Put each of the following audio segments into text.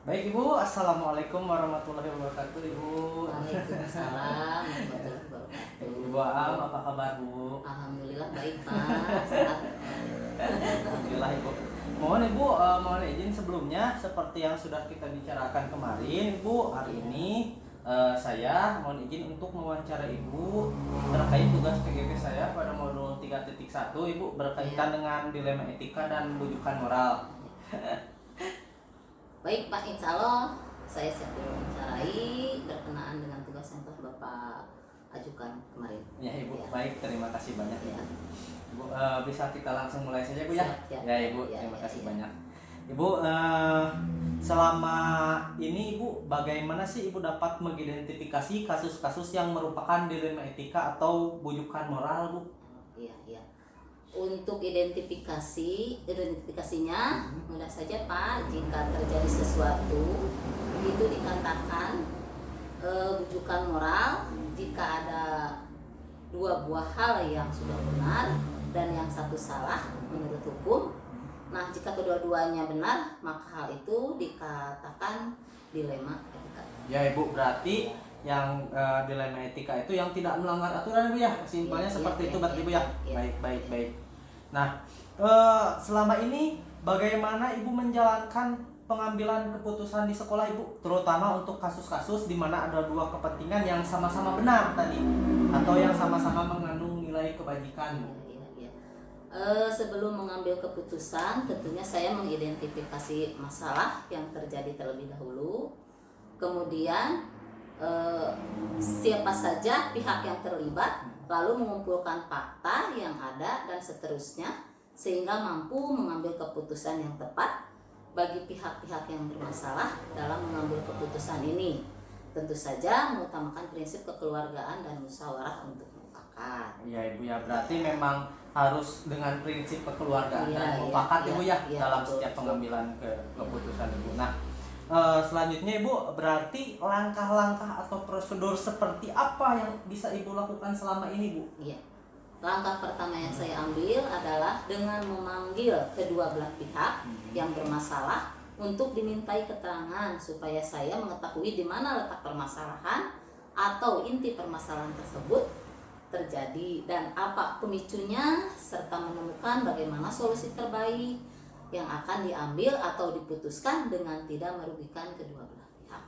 Baik Ibu, Assalamualaikum warahmatullahi wabarakatuh Ibu. Waalaikumsalam warahmatullahi wabarakatuh. Ibu Am, apa kabar Bu? Alhamdulillah baik Pak, sehat. Alhamdulillah Ibu. Mohon Ibu, mohon izin sebelumnya seperti yang sudah kita bicarakan kemarin Ibu, hari ini saya mohon izin untuk mewawancara Ibu terkait tugas PGP saya pada modul 3.1 Ibu berkaitan dengan dilema etika dan rujukan moral. Baik Pak, insya Allah saya siap diwawancarai berkenaan dengan tugas yang telah Bapak ajukan kemarin. Ya Ibu, Ya. baik, terima kasih banyak Ya. Ibu. Bisa kita langsung mulai saja Bu ya? Siap, ya. Ya Ibu, Ya, terima ya, kasih ya. banyak. Ibu, selama ini Ibu bagaimana sih Ibu dapat mengidentifikasi kasus-kasus yang merupakan dilema etika atau bujukan moral Bu? Iya, iya. Untuk identifikasinya mudah saja Pak, jika terjadi sesuatu itu dikatakan rujukan moral jika ada dua buah hal yang sudah benar dan yang satu salah menurut hukum. Nah, jika kedua-duanya benar, maka hal itu dikatakan dilema etika. Ya Ibu, berarti yang dilema etika itu yang tidak melanggar aturan Bu ya? Simpelnya Ya, seperti ya, itu berarti ya, Bu ya? ya. Baik, baik, baik. Nah, selama ini bagaimana Ibu menjalankan pengambilan keputusan di sekolah Ibu, terutama untuk kasus-kasus di mana ada dua kepentingan yang sama-sama benar tadi atau yang sama-sama mengandung nilai kebajikan Bu? Ya. Sebelum mengambil keputusan, tentunya saya mengidentifikasi masalah yang terjadi terlebih dahulu. Kemudian siapa saja pihak yang terlibat, lalu mengumpulkan fakta yang ada dan seterusnya sehingga mampu mengambil keputusan yang tepat bagi pihak-pihak yang bermasalah dalam mengambil keputusan ini. Tentu saja mengutamakan prinsip kekeluargaan dan musyawarah untuk mufakat. Ya Ibu ya, berarti memang harus dengan prinsip kekeluargaan Iya, dan iya, mufakat iya, Ibu ya iya, dalam betul, setiap betul. pengambilan keputusan Ibu. Nah, selanjutnya Ibu, berarti langkah-langkah atau prosedur seperti apa yang bisa Ibu lakukan selama ini Bu? Iya. Langkah pertama yang saya ambil adalah dengan memanggil kedua belah pihak yang bermasalah untuk dimintai keterangan supaya saya mengetahui di mana letak permasalahan atau inti permasalahan tersebut terjadi dan apa pemicunya serta menemukan bagaimana solusi terbaik yang akan diambil atau diputuskan dengan tidak merugikan kedua belah pihak.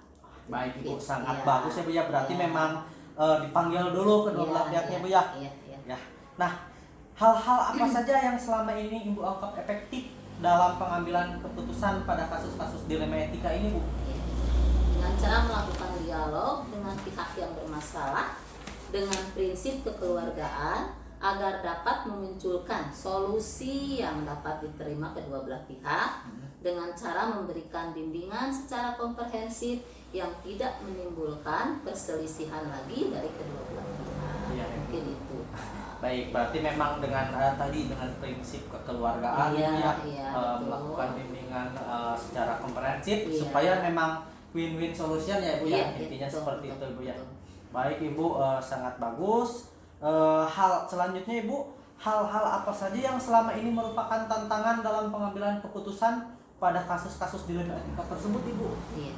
Baik Ibu, Gitu, sangat ya. bagus ya Bu ya, berarti Ya. memang dipanggil dulu kedua belah pihaknya Bu ya. Iya. Ya. Nah, hal-hal apa saja yang selama ini Ibu anggap efektif dalam pengambilan keputusan pada kasus-kasus dilema etika ini Bu? Dengan cara melakukan dialog dengan pihak yang bermasalah dengan prinsip kekeluargaan agar dapat memunculkan solusi yang dapat diterima kedua belah pihak dengan cara memberikan bimbingan secara komprehensif yang tidak menimbulkan perselisihan lagi dari kedua belah pihak. Iya, Mungkin itu. Baik, berarti memang dengan tadi dengan prinsip kekeluargaan Iya, ya, iya, betul. melakukan bimbingan secara komprehensif Iya. supaya memang win-win solution ya Bu ya, Iya, intinya betul, seperti betul, itu Bu ya. betul. Baik Ibu, sangat bagus. Hal selanjutnya Ibu, hal-hal apa saja yang selama ini merupakan tantangan dalam pengambilan keputusan pada kasus-kasus dilema etika tersebut Ibu? Iya.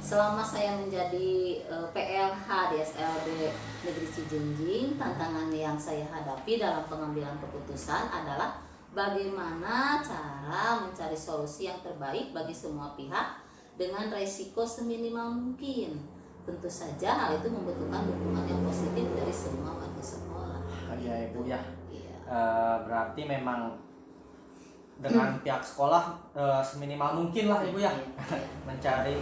Selama saya menjadi PLH di SLB Negeri Cijenjing, tantangan yang saya hadapi dalam pengambilan keputusan adalah bagaimana cara mencari solusi yang terbaik bagi semua pihak dengan resiko seminimal mungkin. Tentu saja hal itu membutuhkan dukungan yang positif dari semua warga sekolah. Ya Ibu ya. Iya. Berarti memang dengan pihak sekolah seminimal mungkin lah Ibu ya mencari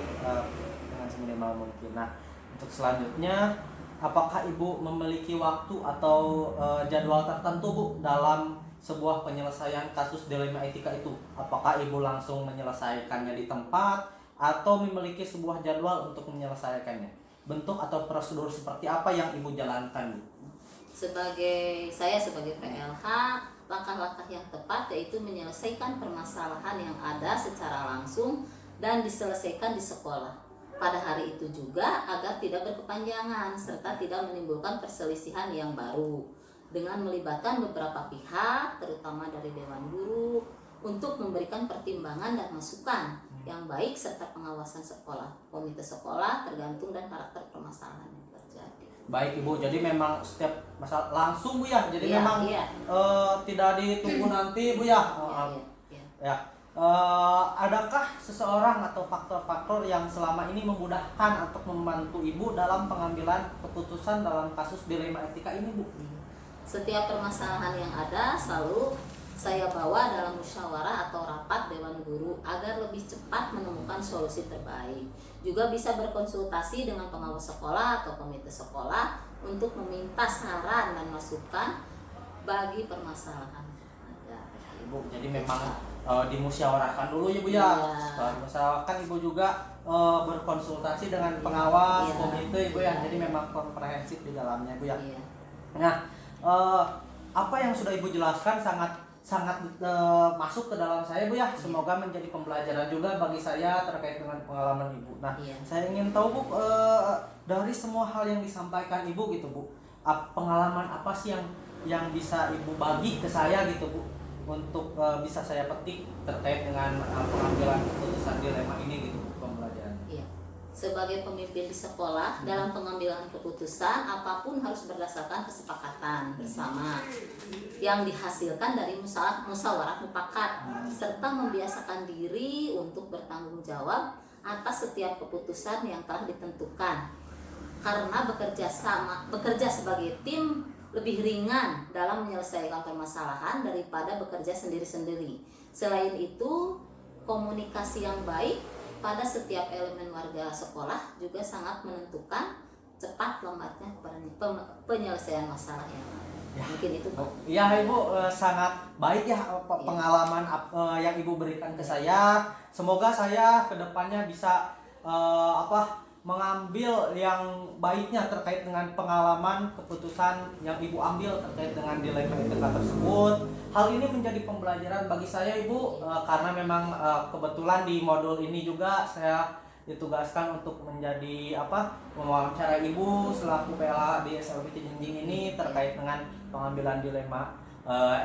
dengan seminimal mungkin. Nah, untuk selanjutnya apakah Ibu memiliki waktu atau jadwal tertentu Bu dalam sebuah penyelesaian kasus dilema etika itu? Apakah Ibu langsung menyelesaikannya di tempat atau memiliki sebuah jadwal untuk menyelesaikannya? Bentuk atau prosedur seperti apa yang Ibu jalankan Bu? Sebagai PLH, langkah-langkah yang tepat yaitu menyelesaikan permasalahan yang ada secara langsung dan diselesaikan di sekolah pada hari itu juga agar tidak berkepanjangan serta tidak menimbulkan perselisihan yang baru dengan melibatkan beberapa pihak terutama dari Dewan Guru untuk memberikan pertimbangan dan masukan yang baik serta pengawasan sekolah, komite sekolah tergantung dan karakter permasalahan yang terjadi. Baik Ibu, jadi memang setiap masalah langsung Bu ya, jadi Iya, memang iya. tidak ditunggu nanti Bu ya. Iya. Ya, adakah seseorang atau faktor-faktor yang selama ini memudahkan atau membantu Ibu dalam pengambilan keputusan dalam kasus dilema etika ini Bu? Setiap permasalahan yang ada selalu saya bawa dalam musyawarah atau rapat dewan guru agar lebih cepat menemukan solusi terbaik. Juga bisa berkonsultasi dengan pengawas sekolah atau komite sekolah untuk meminta saran dan masukan bagi permasalahan yang ada. Ibu, jadi memang dimusyawarahkan dulu ya Bu ya. Iya. Setelah dimusyawarahkan Ibu juga berkonsultasi dengan pengawas, Iya. komite Ibu ya. Iya. Jadi memang komprehensif di dalamnya Bu ya. Iya. Nah, apa yang sudah Ibu jelaskan sangat masuk ke dalam saya Bu ya. Semoga menjadi pembelajaran juga bagi saya terkait dengan pengalaman Ibu. Nah, Iya. saya ingin tahu Bu, dari semua hal yang disampaikan Ibu gitu Bu, pengalaman apa sih yang bisa Ibu bagi ke saya gitu Bu, untuk bisa saya petik terkait dengan pengambilan keputusan dilema ini gitu pembelajaran. Iya. Sebagai pemimpin di sekolah, dalam pengambilan keputusan apapun harus berdasarkan kesepakatan bersama yang dihasilkan dari musyawarah mufakat, serta membiasakan diri untuk bertanggung jawab atas setiap keputusan yang telah ditentukan. Karena bekerja sebagai tim lebih ringan dalam menyelesaikan permasalahan daripada bekerja sendiri-sendiri. Selain itu, komunikasi yang baik pada setiap elemen warga sekolah juga sangat menentukan cepat lambatnya penyelesaian masalah yang ada. Ya. Mungkin itu Pak. Ya Ibu, sangat baik ya pengalaman yang Ibu berikan ke saya. Semoga saya kedepannya bisa mengambil yang baiknya terkait dengan pengalaman keputusan yang Ibu ambil terkait dengan dilema etika tersebut. Hal ini menjadi pembelajaran bagi saya Ibu, karena memang kebetulan di modul ini juga saya ditugaskan untuk menjadi mewawancara Ibu selaku PLA di SLB Cijenjing ini terkait dengan pengambilan dilema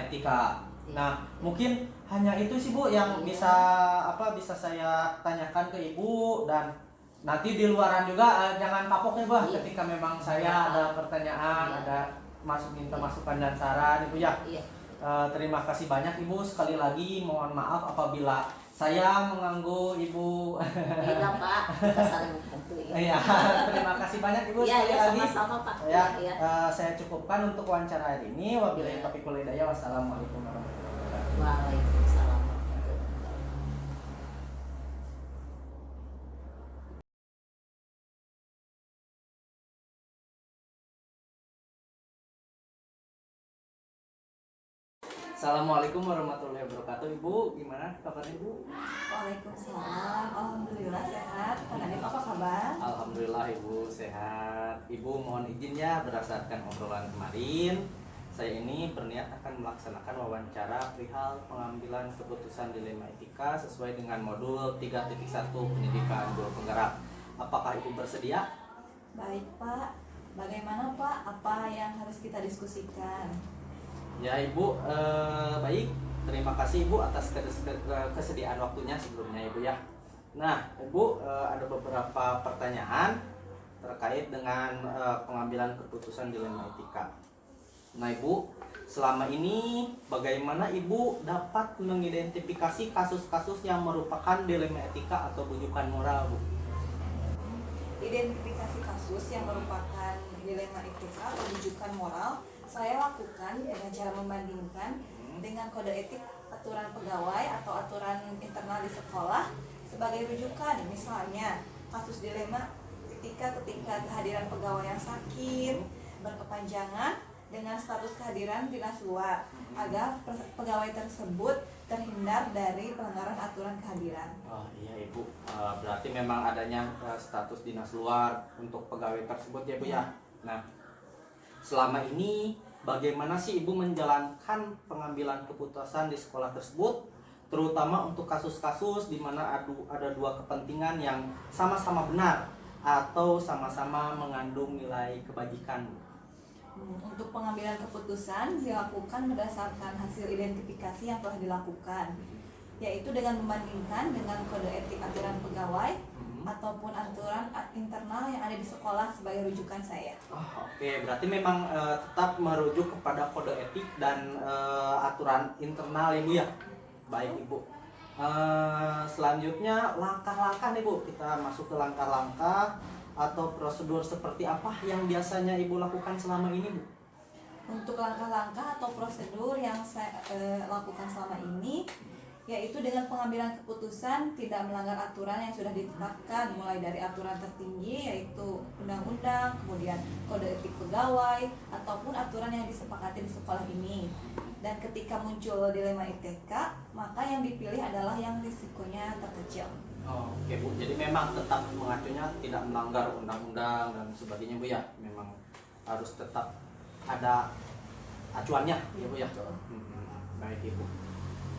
etika. Nah, mungkin hanya itu sih Bu yang bisa saya tanyakan ke Ibu, dan nanti di luaran juga jangan kapok ya Bu ketika memang saya ada pertanyaan, ada minta masukan dan saran Ibu ya. Terima kasih banyak Ibu, sekali lagi mohon maaf apabila saya mengganggu Ibu. Tidak Pak, kita saling membantu ya. Iya, terima kasih banyak Ibu sekali Iya, lagi. sama-sama Pak. Ya, Iya. saya cukupkan untuk wawancara hari ini. Wabillahi taufiq wal hidayah. Wassalamualaikum warahmatullahi wabarakatuh. Waalaikumsalam warahmatullahi wabarakatuh. Assalamualaikum warahmatullahi wabarakatuh. Ibu, gimana kabarnya Ibu? Waalaikumsalam. Alhamdulillah sehat. Kang Adip apa kabar? Alhamdulillah Ibu sehat. Ibu mohon izin ya, berdasarkan obrolan kemarin, saya ini berniat akan melaksanakan wawancara perihal pengambilan keputusan dilema etika sesuai dengan modul 3.1 pendidikan guru penggerak. Apakah Ibu bersedia? Baik Pak. Bagaimana Pak? Apa yang harus kita diskusikan? Ya Ibu, baik. Terima kasih Ibu atas kesediaan waktunya sebelumnya Ibu ya. Nah Ibu, ada beberapa pertanyaan terkait dengan pengambilan keputusan dilema etika. Nah Ibu, selama ini bagaimana Ibu dapat mengidentifikasi kasus-kasus yang merupakan dilema etika atau bujukan moral Bu? Identifikasi kasus yang merupakan dilema etika atau rujukan moral saya lakukan dengan cara membandingkan dengan kode etik aturan pegawai atau aturan internal di sekolah sebagai rujukan. Misalnya kasus dilema ketika kehadiran pegawai yang sakit berkepanjangan dengan status kehadiran dinas luar agar pegawai tersebut terhindar dari pelanggaran aturan kehadiran. Oh iya Ibu, berarti memang adanya status dinas luar untuk pegawai tersebut ya Bu ya. Nah, selama ini bagaimana sih Ibu menjalankan pengambilan keputusan di sekolah tersebut, terutama untuk kasus-kasus di mana ada dua kepentingan yang sama-sama benar atau sama-sama mengandung nilai kebajikan? Untuk pengambilan keputusan dilakukan berdasarkan hasil identifikasi yang telah dilakukan. yaitu dengan membandingkan dengan kode etik aturan pegawai Hmm. ataupun aturan internal yang ada di sekolah sebagai rujukan saya. Oh, oke, berarti memang tetap merujuk kepada kode etik dan aturan internal ya Bu ya. Baik Ibu. Selanjutnya langkah-langkah nih Bu, kita masuk ke langkah-langkah atau prosedur seperti apa yang biasanya Ibu lakukan selama ini Bu? Untuk langkah-langkah atau prosedur yang saya lakukan selama ini, yaitu dengan pengambilan keputusan tidak melanggar aturan yang sudah ditetapkan, mulai dari aturan tertinggi yaitu undang-undang, kemudian kode etik pegawai, ataupun aturan yang disepakati di sekolah ini. Dan ketika muncul dilema ITK, maka yang dipilih adalah yang risikonya terkecil. Oh, oke Bu, jadi memang tetap mengacunya tidak melanggar undang-undang dan sebagainya Bu ya. Memang harus tetap ada acuannya ya Bu ya. Baik Ibu.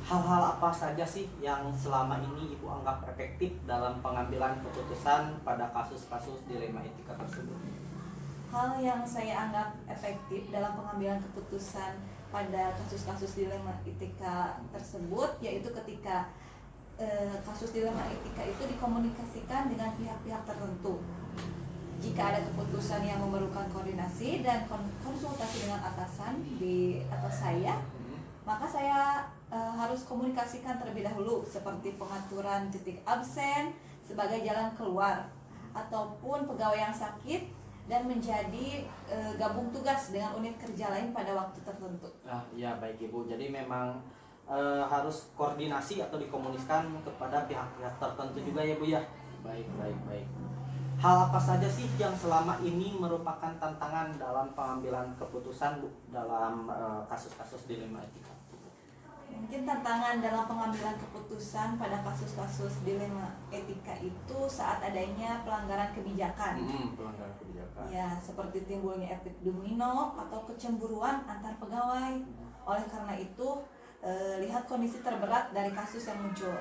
Hal-hal apa saja sih yang selama ini Ibu anggap efektif dalam pengambilan keputusan pada kasus-kasus dilema etika tersebut? Hal yang saya anggap efektif dalam pengambilan keputusan pada kasus-kasus dilema etika tersebut yaitu ketika kasus dilema etika itu dikomunikasikan dengan pihak-pihak tertentu. Jika ada keputusan yang memerlukan koordinasi dan konsultasi dengan atasan di atas saya, maka saya harus komunikasikan terlebih dahulu seperti pengaturan titik absen sebagai jalan keluar ataupun pegawai yang sakit dan menjadi gabung tugas dengan unit kerja lain pada waktu tertentu. Ya baik Ibu, jadi memang harus koordinasi atau dikomunikasikan kepada pihak-pihak tertentu juga ya Bu ya. Baik. Hal apa saja sih yang selama ini merupakan tantangan dalam pengambilan keputusan Bu dalam kasus-kasus dilema etika? Mungkin tantangan dalam pengambilan keputusan pada kasus-kasus dilema etika itu saat adanya pelanggaran kebijakan. Pelanggaran kebijakan. Ya, seperti timbulnya efek domino atau kecemburuan antar pegawai. Oleh karena itu, lihat kondisi terberat dari kasus yang muncul.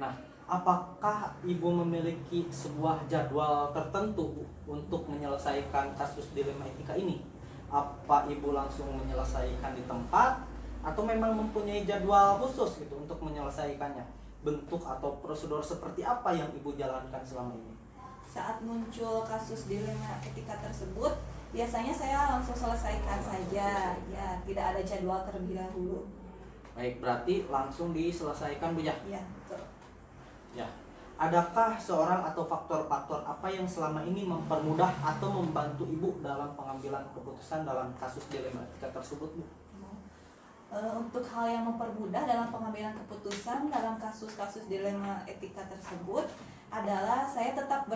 Nah, apakah Ibu memiliki sebuah jadwal tertentu untuk menyelesaikan kasus dilema etika ini? Apa Ibu langsung menyelesaikan di tempat atau memang mempunyai jadwal khusus gitu untuk menyelesaikannya? Bentuk atau prosedur seperti apa yang Ibu jalankan selama ini? Saat muncul kasus dilema etika tersebut, biasanya saya langsung selesaikan saja. Ya, tidak ada jadwal terlebih dahulu. Baik, berarti langsung diselesaikan Bu ya? Ya, betul. Ya. Adakah seorang atau faktor-faktor apa yang selama ini mempermudah atau membantu Ibu dalam pengambilan keputusan dalam kasus dilema etika tersebut Bu? Untuk hal yang mempermudah dalam pengambilan keputusan dalam kasus-kasus dilema etika tersebut adalah saya tetap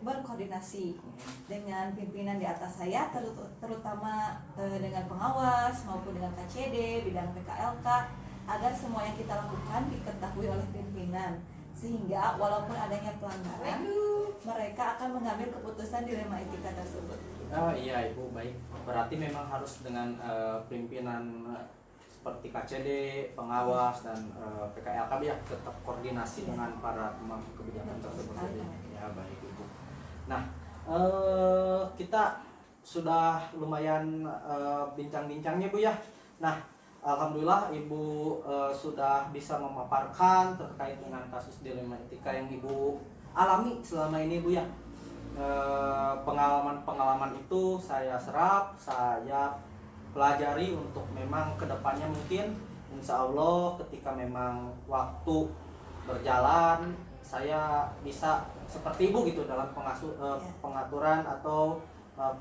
berkoordinasi dengan pimpinan di atas saya, terutama dengan pengawas maupun dengan KCD, bidang PKLK, agar semua yang kita lakukan diketahui oleh pimpinan, sehingga walaupun adanya pelanggaran, mereka akan mengambil keputusan dilema etika tersebut. Oh iya Ibu, baik. Berarti memang harus dengan pimpinan seperti KCD, pengawas dan PKLK ya, tetap koordinasi dengan para pemangku kebijakan tersebut. Ya baik Ibu. Nah, kita sudah lumayan bincang-bincangnya Bu ya. Nah, alhamdulillah Ibu sudah bisa memaparkan terkait dengan kasus dilema etika yang Ibu alami selama ini Bu ya. Pengalaman-pengalaman itu saya serap, saya pelajari untuk memang kedepannya mungkin insya Allah ketika memang waktu berjalan saya bisa seperti Ibu gitu dalam pengaturan atau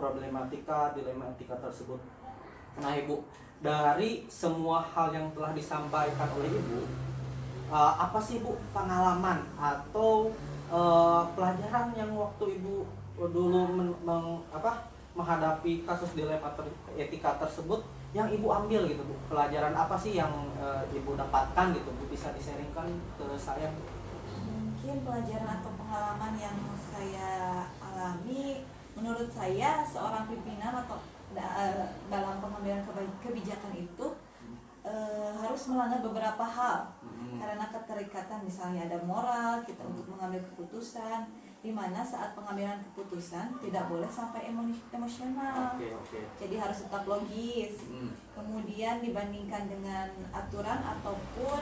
problematika dilema etika tersebut. Nah Ibu, dari semua hal yang telah disampaikan oleh Ibu, apa sih Bu pengalaman atau pelajaran yang waktu Ibu dulu menghadapi kasus dilema etika tersebut yang Ibu ambil gitu Bu? Pelajaran apa sih yang Ibu dapatkan gitu Bu, bisa di-sharingkan ke saya? Mungkin pelajaran atau pengalaman yang saya alami, menurut saya seorang pimpinan atau dalam pengambilan kebijakan itu harus melanggar beberapa hal karena keterikatan, misalnya ada moral kita untuk mengambil keputusan, di mana saat pengambilan keputusan tidak boleh sampai emosional. Okay. Jadi harus tetap logis. Kemudian dibandingkan dengan aturan ataupun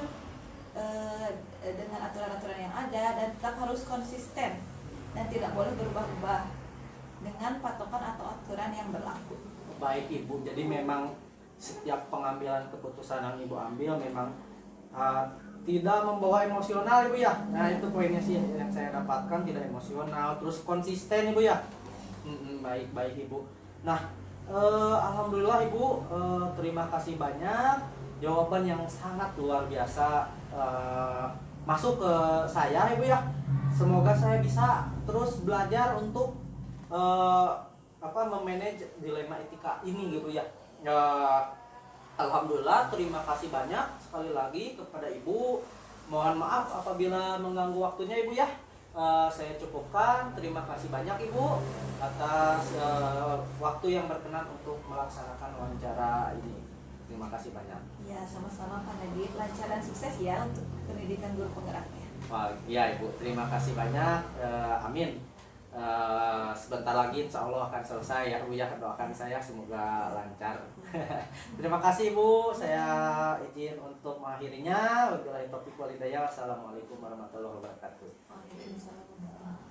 dengan aturan-aturan yang ada dan tetap harus konsisten dan tidak boleh berubah-ubah dengan patokan atau aturan yang berlaku. Baik Ibu, jadi memang setiap pengambilan keputusan yang Ibu ambil memang tidak membawa emosional Ibu ya. Nah itu poinnya sih yang saya dapatkan, tidak emosional, terus konsisten Ibu ya. Baik Ibu. Nah alhamdulillah Ibu, terima kasih banyak, jawaban yang sangat luar biasa masuk ke saya Ibu ya. Semoga saya bisa terus belajar untuk memanage dilema etika ini gitu ya. Alhamdulillah, terima kasih banyak sekali lagi kepada Ibu. Mohon maaf apabila mengganggu waktunya Ibu ya. Saya cukupkan. Terima kasih banyak Ibu atas waktu yang berkenan untuk melaksanakan wawancara ini. Terima kasih banyak. Ya, sama-sama Pak Nadif. Lancar dan sukses ya untuk pendidikan guru penggeraknya. Wah, iya Ibu, terima kasih banyak. Amin. Sebentar lagi insya Allah akan selesai ya Bu ya, doakan saya semoga lancar. Terima kasih Bu, saya izin untuk mengakhirinya. Wabillahi taufiq wal hidayah. Wassalamualaikum warahmatullahi wabarakatuh. Waalaikumsalam.